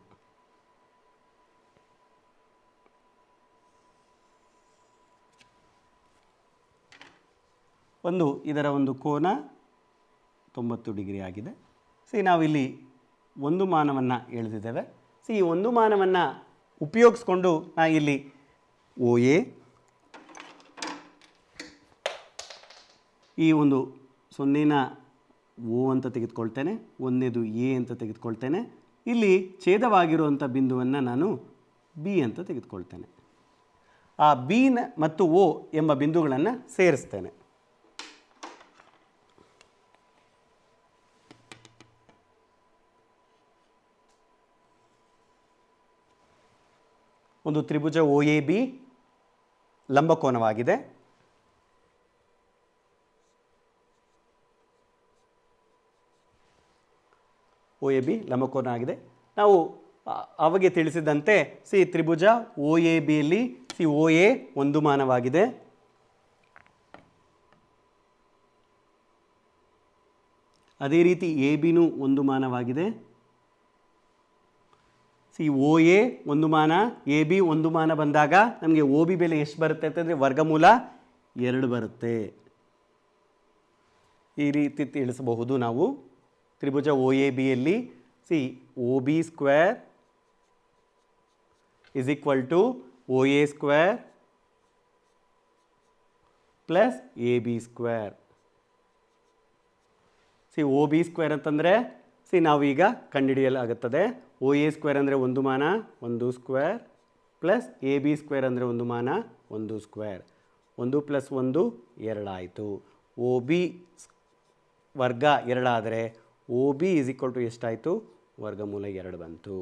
ಇದರ ಒಂದು ಕೋನ 90 ಡಿಗ್ರಿ ಆಗಿದೆ. ನಾವಿಲ್ಲಿ ಒಂದು ಮಾನವನ್ನು ಎಳೆದಿದ್ದೇವೆ. ಈ ಒಂದು ಮಾನವನ್ನು ಉಪಯೋಗಿಸ್ಕೊಂಡು ಇಲ್ಲಿ OA, ಈ ಒಂದು 0ನ O ಅಂತ ತೆಗೆದುಕೊಳ್ತೇನೆ, 1ನೇದು A ಅಂತ ತೆಗೆದುಕೊಳ್ತೇನೆ. ಇಲ್ಲಿ ಛೇದವಾಗಿರುವಂಥ ಬಿಂದುವನ್ನು ನಾನು B ಅಂತ ತೆಗೆದುಕೊಳ್ತೇನೆ. ಆ B ಮತ್ತು O ಎಂಬ ಬಿಂದುಗಳನ್ನು ಸೇರಿಸ್ತೇನೆ. ಒಂದು ತ್ರಿಭುಜ OAB ಲಂಬಕೋನವಾಗಿದೆ. OAB ಲಂಬಕೋನ ಆಗಿದೆ. ನಾವು ಅವಾಗೆ ತಿಳಿಸಿದಂತೆ ತ್ರಿಭುಜ OABಯಲ್ಲಿ OA ಒಂದು ಮಾನವಾಗಿದೆ. ಅದೇ ರೀತಿ ABನೂ ಒಂದು ಮಾನವಾಗಿದೆ. OA ಒಂದು ಮಾನ, AB ಒಂದು ಮಾನ ಬಂದಾಗ ನಮಗೆ OB ಬೆಲೆ ಎಷ್ಟು ಬರುತ್ತೆ ಅಂತಂದರೆ ವರ್ಗಮೂಲ 2 ಬರುತ್ತೆ. ಈ ರೀತಿ ತಿಳಿಸಬಹುದು ನಾವು. ತ್ರಿಭುಜ OABಯಲ್ಲಿ OB square is equal to OA square plus AB square. OB square ಅಂತಂದರೆ ನಾವೀಗ ಕಂಡುಹಿಡಿಯಲಾಗುತ್ತದೆ. OA ಸ್ಕ್ವೇರ್ ಅಂದರೆ ಒಂದು ಮಾನ 1 ಸ್ಕ್ವೇರ್ ಪ್ಲಸ್ AB ಸ್ಕ್ವೇರ್ ಅಂದರೆ ಒಂದು ಮಾನ 1 ಸ್ಕ್ವೇರ್. 1 + 1 2 ಆಯಿತು. OB ವರ್ಗ 2 ಆದರೆ OB ಇಸ್ ಈಕ್ವಲ್ ಟು ಎಷ್ಟಾಯಿತು? ವರ್ಗಮೂಲ 2 ಬಂತು.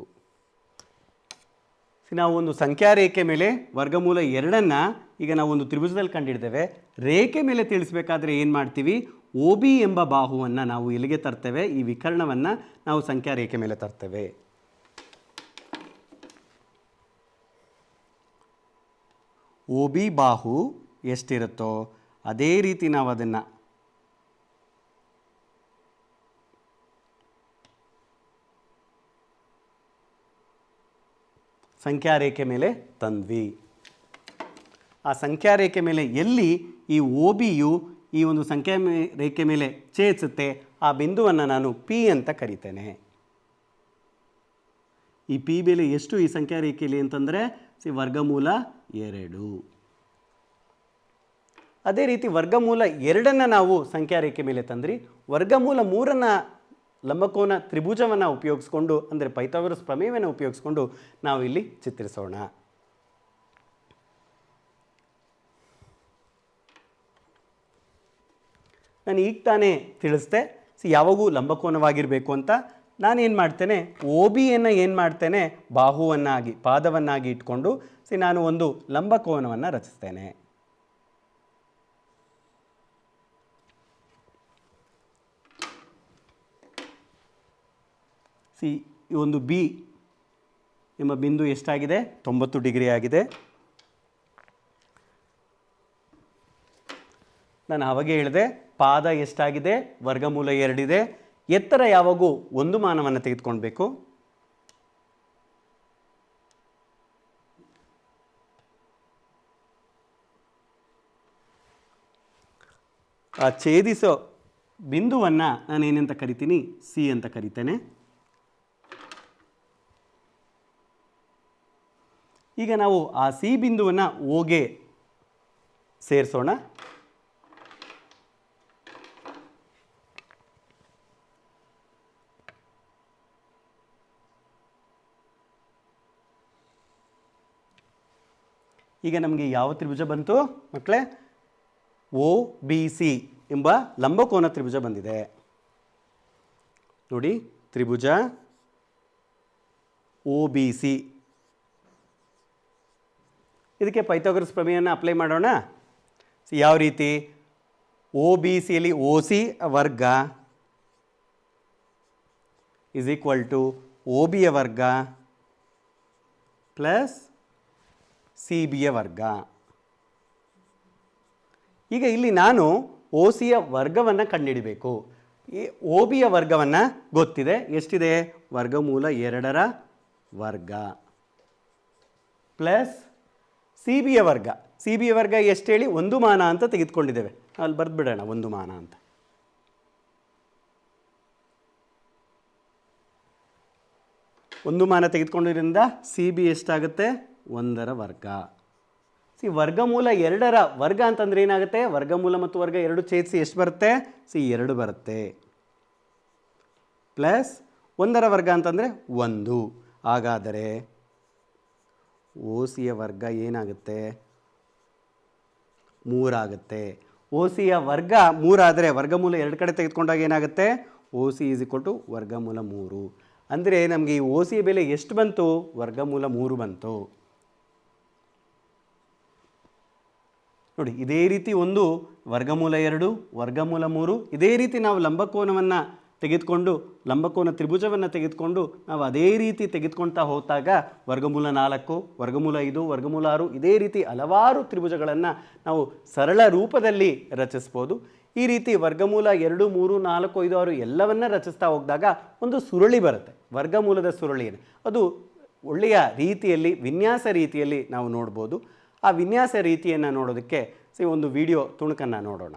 ನಾವು ಒಂದು ಸಂಖ್ಯಾ ರೇಖೆ ಮೇಲೆ ವರ್ಗಮೂಲ 2 ಈಗ ನಾವು ಒಂದು ತ್ರಿಭುಜದಲ್ಲಿ ಕಂಡುಹಿಡಿದ್ದೇವೆ. ರೇಖೆ ಮೇಲೆ ತಿಳಿಸಬೇಕಾದ್ರೆ ಏನು ಮಾಡ್ತೀವಿ? OB ಎಂಬ ಬಾಹುವನ್ನು ನಾವು ಇಲ್ಲಿಗೆ ತರ್ತೇವೆ. ಈ ವಿಕರ್ಣವನ್ನು ನಾವು ಸಂಖ್ಯಾ ರೇಖೆ ಮೇಲೆ ತರ್ತೇವೆ. OB ಬಾಹು ಎಷ್ಟಿರುತ್ತೋ ಅದೇ ರೀತಿ ನಾವು ಅದನ್ನು ಸಂಖ್ಯಾ ರೇಖೆ ಮೇಲೆ ತಂದ್ವಿ. ಆ ಸಂಖ್ಯಾ ರೇಖೆ ಮೇಲೆ ಎಲ್ಲಿ ಈ OBಯು ಈ ಒಂದು ಸಂಖ್ಯಾ ರೇಖೆ ಮೇಲೆ ಛೇದಿಸುತ್ತೆ ಆ ಬಿಂದುವನ್ನು ನಾನು P ಅಂತ ಕರಿತೇನೆ. ಈ P ಬೆಲೆ ಎಷ್ಟು ಈ ಸಂಖ್ಯಾ ರೇಖೆಯಲ್ಲಿ ಅಂತಂದರೆ ವರ್ಗಮೂಲ 2. ಅದೇ ರೀತಿ ವರ್ಗಮೂಲ 2 ನಾವು ಸಂಖ್ಯಾ ರೇಖೆ ಮೇಲೆ ತಂದ್ರಿ. ವರ್ಗಮೂಲ 3 ಲಂಬಕೋನ ತ್ರಿಭುಜವನ್ನು ಉಪಯೋಗಿಸ್ಕೊಂಡು ಅಂದರೆ ಪೈಥಾಗರಸ್ ಪ್ರಮೇಯವನ್ನು ಉಪಯೋಗಿಸ್ಕೊಂಡು ನಾವು ಇಲ್ಲಿ ಚಿತ್ರಿಸೋಣ. ನಾನು ಈಗ ತಾನೇ ತಿಳಿಸ್ದೆ ಯಾವಾಗೂ ಲಂಬಕೋನವಾಗಿರಬೇಕು ಅಂತ. ನಾನೇನು ಮಾಡ್ತೇನೆ, OBಯನ್ನು ಏನು ಮಾಡ್ತೇನೆ, ಬಾಹುವನ್ನಾಗಿ ಪಾದವನ್ನಾಗಿ ಇಟ್ಕೊಂಡು ನಾನು ಒಂದು ಲಂಬಕೋನವನ್ನು ರಚಿಸ್ತೇನೆ. ಸಿ ಈ ಒಂದು ಬಿ ಎಂಬ ಬಿಂದು ಎಷ್ಟಾಗಿದೆ 90 ಡಿಗ್ರಿ ಆಗಿದೆ. ನಾನು ಅವಾಗೆ ಹೇಳಿದೆ ಪಾದ ಎಷ್ಟಾಗಿದೆ ವರ್ಗಮೂಲ 2 ಇದೆ. ಎತ್ತರ ಯಾವಾಗೂ ಒಂದು ಮಾನವನ್ನು ತೆಗೆದುಕೊಳ್ಬೇಕು. ಆ ಛೇದಿಸೋ ಬಿಂದುವನ್ನು ನಾನೇನಂತ ಕರಿತೀನಿ, ಸಿ ಅಂತ ಕರಿತೇನೆ. ಈಗ ನಾವು ಆ ಸಿ ಬಿಂದುವನ್ನು ಓಗೆ ಸೇರಿಸೋಣ. ಈಗ ನಮಗೆ ಯಾವ ತ್ರಿಭುಜ ಬಂತು ಮಕ್ಕಳೇ? ಒ ಬಿ ಸಿ ಎಂಬ ಲಂಬಕೋನ ತ್ರಿಭುಜ ಬಂದಿದೆ ನೋಡಿ. ತ್ರಿಭುಜ ಒ ಬಿ ಸಿ. ಇದಕ್ಕೆ ಪೈಥಾಗರಸ್ ಪ್ರಮೇಯವನ್ನು ಅಪ್ಲೈ ಮಾಡೋಣ. ಯಾವ ರೀತಿ? ಒ ಬಿ ಸಿಯಲ್ಲಿ ಒ ಸಿ ವರ್ಗ ಇಸ್ ಈಕ್ವಲ್ ಟು ಒ ಬಿಯ ವರ್ಗ ಪ್ಲಸ್ ಸಿ ಬಿಯ ವರ್ಗ. ಈಗ ಇಲ್ಲಿ ನಾನು ಒ ಸಿಯ ವರ್ಗವನ್ನು ಕಂಡುಹಿಡಬೇಕು. ಈ ಒ ಬಿಯ ವರ್ಗವನ್ನು ಗೊತ್ತಿದೆ, ಎಷ್ಟಿದೆ? ವರ್ಗಮೂಲ 2ರ ವರ್ಗ ಪ್ಲಸ್ ಸಿ ಬಿಯ ವರ್ಗ. ಸಿ ಬಿಯ ವರ್ಗ ಎಷ್ಟು ಹೇಳಿ? 1 ಮಾನ ಅಂತ ತೆಗೆದುಕೊಂಡಿದ್ದೇವೆ. ಅಲ್ಲಿ ಬರೆದ್ಬಿಡೋಣ 1 ಮಾನ ಅಂತ. ಒಂದು ಮಾನ ತೆಗೆದುಕೊಂಡಿದ್ದರಿಂದ ಸಿ ಬಿ ಎಷ್ಟಾಗುತ್ತೆ? 1ರ ವರ್ಗ. ಸಿ ವರ್ಗಮೂಲ 2ರ ವರ್ಗ ಅಂತಂದ್ರೆ ಏನಾಗುತ್ತೆ? ವರ್ಗಮೂಲ ಮತ್ತು ವರ್ಗ 2 ಛೇದಿಸಿ ಎಷ್ಟು ಬರುತ್ತೆ? ಸಿ 2 ಬರುತ್ತೆ. ಪ್ಲಸ್ 1ರ ವರ್ಗ ಅಂತಂದರೆ 1. ಹಾಗಾದರೆ ಓ ಸಿಯ ವರ್ಗ ಏನಾಗುತ್ತೆ? 3 ಆಗುತ್ತೆ. ಓ ಸಿಯ ವರ್ಗ 3 ಆದರೆ ವರ್ಗಮೂಲ 2 ಕಡೆ ತೆಗೆದುಕೊಂಡಾಗ ಏನಾಗುತ್ತೆ? O C is equal to ವರ್ಗಮೂಲ 3. ಅಂದರೆ ನಮಗೆ ಈ ಓ ಸಿಯ ಬೆಲೆ ಎಷ್ಟು ಬಂತು? ವರ್ಗಮೂಲ 3 ಬಂತು. ನೋಡಿ, ಇದೇ ರೀತಿ ಒಂದು ವರ್ಗಮೂಲ 2, ವರ್ಗಮೂಲ 3, ಇದೇ ರೀತಿ ನಾವು ಲಂಬಕೋನವನ್ನು ತೆಗೆದುಕೊಂಡು ಲಂಬಕೋನ ತ್ರಿಭುಜವನ್ನು ತೆಗೆದುಕೊಂಡು ನಾವು ಅದೇ ರೀತಿ ತೆಗೆದುಕೊಳ್ತಾ ಹೋದಾಗ ವರ್ಗಮೂಲ 4, ವರ್ಗಮೂಲ 5, ವರ್ಗಮೂಲ 6 ಇದೇ ರೀತಿ ಹಲವಾರು ತ್ರಿಭುಜಗಳನ್ನು ನಾವು ಸರಳ ರೂಪದಲ್ಲಿ ರಚಿಸ್ಬೋದು. ಈ ರೀತಿ ವರ್ಗಮೂಲ 2, 3, 4, 5, 6 ಎಲ್ಲವನ್ನ ರಚಿಸ್ತಾ ಹೋಗಿದಾಗ ಒಂದು ಸುರುಳಿ ಬರುತ್ತೆ, ವರ್ಗಮೂಲದ ಸುರುಳಿ. ಅದು ಒಳ್ಳೆಯ ರೀತಿಯಲ್ಲಿ ವಿನ್ಯಾಸ ರೀತಿಯಲ್ಲಿ ನಾವು ನೋಡ್ಬೋದು. ಆ ವಿನ್ಯಾಸ ರೀತಿಯನ್ನು ನೋಡೋದಕ್ಕೆ ಒಂದು ವಿಡಿಯೋ ತುಣುಕನ್ನು ನೋಡೋಣ.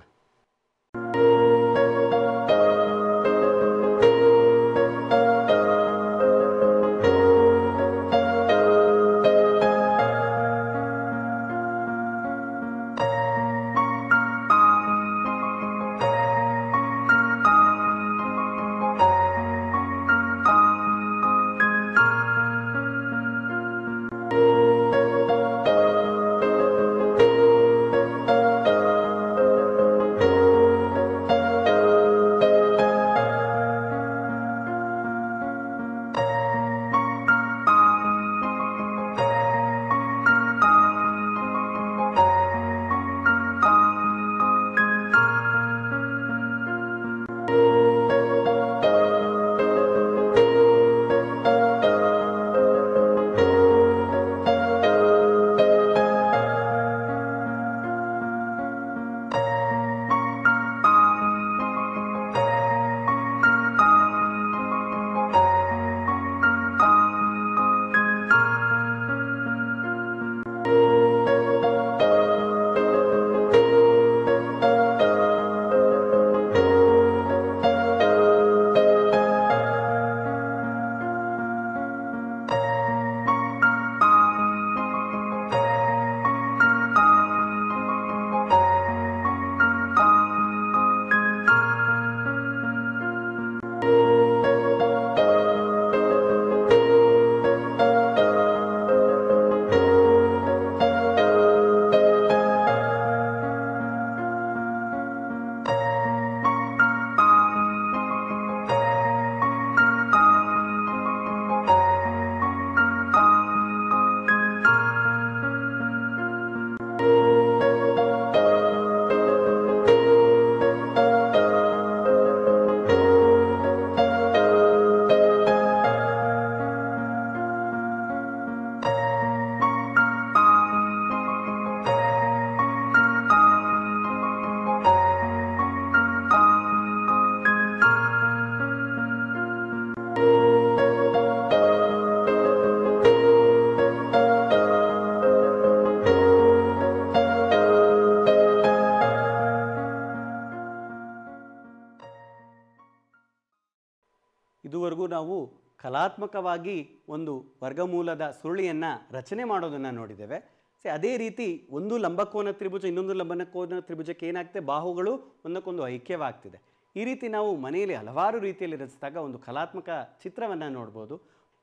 ಇದುವರೆಗೂ ನಾವು ಕಲಾತ್ಮಕವಾಗಿ ಒಂದು ವರ್ಗಮೂಲದ ಸುರುಳಿಯನ್ನು ರಚನೆ ಮಾಡೋದನ್ನು ನೋಡಿದ್ದೇವೆ. ಅದೇ ರೀತಿ ಒಂದು ಲಂಬಕೋನ ತ್ರಿಭುಜ ಇನ್ನೊಂದು ಲಂಬಕೋನ ತ್ರಿಭುಜಕ್ಕೆ ಏನಾಗ್ತದೆ, ಬಾಹುಗಳು ಒಂದಕ್ಕೊಂದು ಐಕ್ಯವಾಗ್ತಿದೆ. ಈ ರೀತಿ ನಾವು ಮನೆಯಲ್ಲಿ ಹಲವಾರು ರೀತಿಯಲ್ಲಿ ರಚಿಸಿದಾಗ ಒಂದು ಕಲಾತ್ಮಕ ಚಿತ್ರವನ್ನು ನೋಡ್ಬೋದು.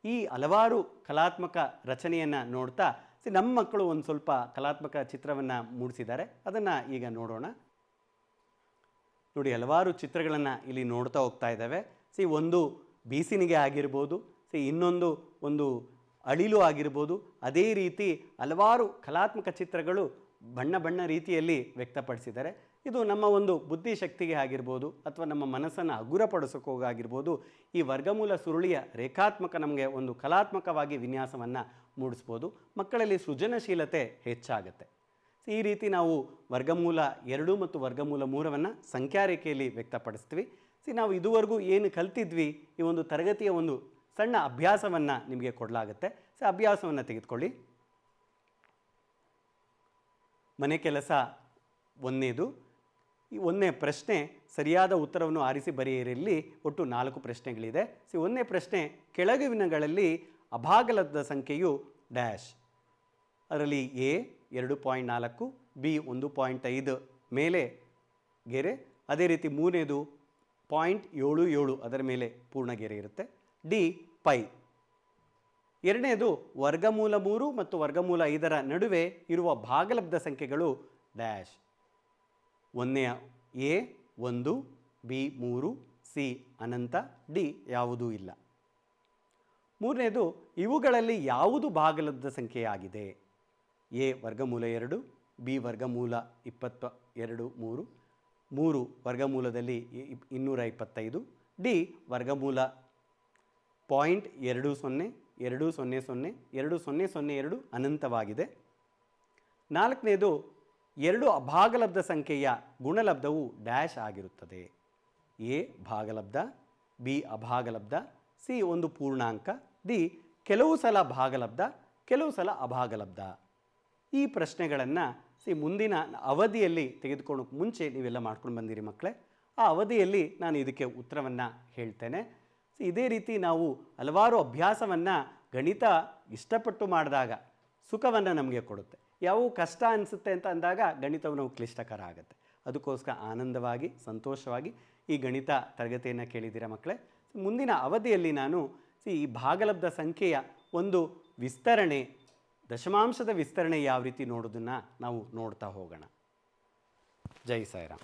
ಈ ಹಲವಾರು ಕಲಾತ್ಮಕ ರಚನೆಯನ್ನು ನೋಡ್ತಾ ನಮ್ಮ ಮಕ್ಕಳು ಒಂದು ಸ್ವಲ್ಪ ಕಲಾತ್ಮಕ ಚಿತ್ರವನ್ನು ಮೂಡಿಸಿದ್ದಾರೆ. ಅದನ್ನು ಈಗ ನೋಡೋಣ. ನೋಡಿ, ಹಲವಾರು ಚಿತ್ರಗಳನ್ನು ಇಲ್ಲಿ ನೋಡ್ತಾ ಹೋಗ್ತಾ ಇದ್ದಾವೆ. ಒಂದು ಬೀಸಿನಿಗೆ ಆಗಿರ್ಬೋದು, ಇನ್ನೊಂದು ಒಂದು ಅಳಿಲು ಆಗಿರ್ಬೋದು. ಅದೇ ರೀತಿ ಹಲವಾರು ಕಲಾತ್ಮಕ ಚಿತ್ರಗಳು ಬಣ್ಣ ಬಣ್ಣ ರೀತಿಯಲ್ಲಿ ವ್ಯಕ್ತಪಡಿಸಿದ್ದಾರೆ. ಇದು ನಮ್ಮ ಒಂದು ಬುದ್ಧಿಶಕ್ತಿಗೆ ಆಗಿರ್ಬೋದು ಅಥವಾ ನಮ್ಮ ಮನಸ್ಸನ್ನು ಹಗುರಪಡಿಸೋಕ್ಕೋಗಾಗಿರ್ಬೋದು ಈ ವರ್ಗಮೂಲ ಸುರುಳಿಯ ರೇಖಾತ್ಮಕ ನಮಗೆ ಒಂದು ಕಲಾತ್ಮಕವಾಗಿ ವಿನ್ಯಾಸವನ್ನು ಮೂಡಿಸ್ಬೋದು. ಮಕ್ಕಳಲ್ಲಿ ಸೃಜನಶೀಲತೆ ಹೆಚ್ಚಾಗುತ್ತೆ. ಈ ರೀತಿ ನಾವು ವರ್ಗಮೂಲ 2 ಮತ್ತು ವರ್ಗಮೂಲ 3ನ್ನು ಸಂಖ್ಯಾರೇಖೆಯಲ್ಲಿ ವ್ಯಕ್ತಪಡಿಸ್ತೀವಿ. ನಾವು ಇದುವರೆಗೂ ಏನು ಕಲ್ತಿದ್ವಿ, ಈ ಒಂದು ತರಗತಿಯ ಒಂದು ಸಣ್ಣ ಅಭ್ಯಾಸವನ್ನು ನಿಮಗೆ ಕೊಡಲಾಗುತ್ತೆ. ಅಭ್ಯಾಸವನ್ನು ತೆಗೆದುಕೊಳ್ಳಿ. ಮನೆ ಕೆಲಸ 1ನೇದು. ಈ 1ನೇ ಪ್ರಶ್ನೆ ಸರಿಯಾದ ಉತ್ತರವನ್ನು ಆರಿಸಿ ಬರೆಯಿರಲ್ಲಿ. ಒಟ್ಟು 4 ಪ್ರಶ್ನೆಗಳಿದೆ. 1ನೇ ಪ್ರಶ್ನೆ, ಕೆಳಗಿನಗಳಲ್ಲಿ ಅಭಾಗಲಬ್ಧ ಸಂಖ್ಯೆಯು ಡ್ಯಾಶ್. ಅದರಲ್ಲಿ ಎ 2.4, ಬಿ 1.5 ಮೇಲೆ ಗೆರೆ, ಅದೇ ರೀತಿ 3ನೇದು 0.77 ಅದರ ಮೇಲೆ ಪೂರ್ಣ ಗೆರೆ ಇರುತ್ತೆ. D pi. 2ನೇದು ವರ್ಗಮೂಲ 3 ಮತ್ತು ವರ್ಗಮೂಲ 5ರ ನಡುವೆ ಇರುವ ಭಾಗಲಬ್ಧ ಸಂಖ್ಯೆಗಳು ಡ್ಯಾಶ್. 1ನೇ ಎ 1, ಬಿ 3, ಸಿ ಅನಂತ, ಡಿ ಯಾವುದೂ ಇಲ್ಲ. 3ನೇದು ಇವುಗಳಲ್ಲಿ ಯಾವುದು ಭಾಗಲಬ್ಧ ಸಂಖ್ಯೆಯಾಗಿದೆ. ಎ ವರ್ಗಮೂಲ 2, ಬಿ ವರ್ಗಮೂಲ 22, 3 ವರ್ಗಮೂಲದಲ್ಲಿ 225, ಡಿ ವರ್ಗಮೂಲ 0.20, 200, 2002 ಅನಂತವಾಗಿದೆ. 4ನೇದು 2 ಅಭಾಗಲಬ್ಧ ಸಂಖ್ಯೆಯ ಗುಣಲಬ್ಧವು ಡ್ಯಾಶ್ ಆಗಿರುತ್ತದೆ. ಎ ಭಾಗಲಬ್ಧ, ಬಿ ಅಭಾಗಲಬ್ಧ, ಸಿ ಒಂದು ಪೂರ್ಣಾಂಕ, ಡಿ ಕೆಲವು ಸಲ ಭಾಗಲಬ್ಧ ಕೆಲವು ಸಲ ಅಭಾಗಲಬ್ಧ. ಈ ಪ್ರಶ್ನೆಗಳನ್ನು ಮುಂದಿನ ಅವಧಿಯಲ್ಲಿ ತೆಗೆದುಕೊಳ್ಳೋಕೆ ಮುಂಚೆ ನೀವೆಲ್ಲ ಮಾಡ್ಕೊಂಡು ಬಂದಿರಿ ಮಕ್ಕಳೇ. ಆ ಅವಧಿಯಲ್ಲಿ ನಾನು ಇದಕ್ಕೆ ಉತ್ತರವನ್ನು ಹೇಳ್ತೇನೆ. ಇದೇ ರೀತಿ ನಾವು ಹಲವಾರು ಅಭ್ಯಾಸವನ್ನು ಗಣಿತ ಇಷ್ಟಪಟ್ಟು ಮಾಡಿದಾಗ ಸುಖವನ್ನು ನಮಗೆ ಕೊಡುತ್ತೆ. ಯಾವುವು ಕಷ್ಟ ಅನಿಸುತ್ತೆ ಅಂತ ಅಂದಾಗ ಗಣಿತವು ನಾವು ಕ್ಲಿಷ್ಟಕರ ಆಗುತ್ತೆ. ಅದಕ್ಕೋಸ್ಕರ ಆನಂದವಾಗಿ ಸಂತೋಷವಾಗಿ ಈ ಗಣಿತ ತರಗತಿಯನ್ನು ಕೇಳಿದ್ದೀರಾ ಮಕ್ಕಳೇ. ಮುಂದಿನ ಅವಧಿಯಲ್ಲಿ ನಾನು ಈ ಭಾಗಲಬ್ಧ ಸಂಖ್ಯೆಯ ಒಂದು ವಿಸ್ತರಣೆ, ದಶಮಾಂಶದ ವಿಸ್ತರಣೆ ಯಾವ ರೀತಿ ನೋಡೋದನ್ನು ನಾವು ನೋಡ್ತಾ ಹೋಗೋಣ. ಜೈ ಸಾಯಿರಾಮ್.